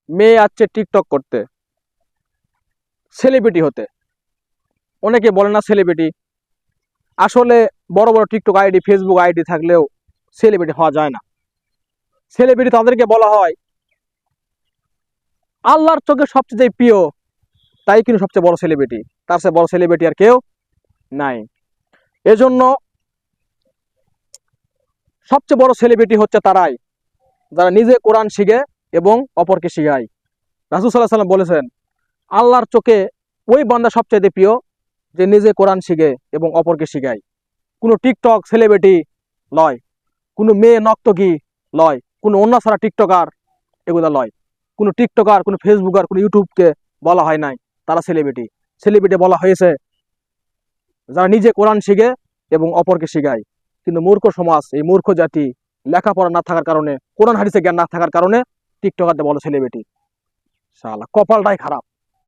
মেয়ে আসছে টিকটক করতে, সেলিব্রিটি হতে। অনেকে বলে না সেলিব্রিটি, আসলে বড় বড় টিকটক আইডি, ফেসবুক আইডি থাকলেও সেলিব্রিটি হওয়া যায় না। সেলিব্রিটি তাদেরকে বলা হয় আল্লাহর চোখে সবচেয়ে প্রিয়, তাই কিন্তু সবচেয়ে বড় সেলিব্রিটি। তার চেয়ে বড় সেলিব্রিটি আর কেউ নাই। এজন্য সবচেয়ে বড় সেলিব্রিটি হচ্ছে তারাই যারা নিজে কোরআন শিখে এবং অপরকে শিখায়। রাসূল সাল্লাল্লাহু আলাইহি ওয়াসাল্লাম বলেছেন, আল্লাহর চোখে ওই বান্দা সবচেয়ে প্রিয় যে নিজে কোরআন শিখে এবং অপরকে শিখায়। কোনো টিকটক সেলিব্রিটি লয়, কোনো মেয়ে নর্তকী লয়, কোনো অন্য ছাড়া টিকটকার এগুলো লয়। কোনো টিকটকার, কোনো ফেসবুকার, কোনো ইউটিউবকে বলা হয় নাই তারা সেলিব্রিটি। সেলিব্রিটি বলা হয়েছে যারা নিজে কোরআন শিখে এবং অপরকে শিখায়। কিন্তু মূর্খ সমাজ, এই মূর্খ জাতি লেখাপড়া না থাকার কারণে, কোরআন হাদিসে জ্ঞান না থাকার কারণে টিকটকারদের বলে সেলিব্রিটি। শালা কপালটাই খারাপ।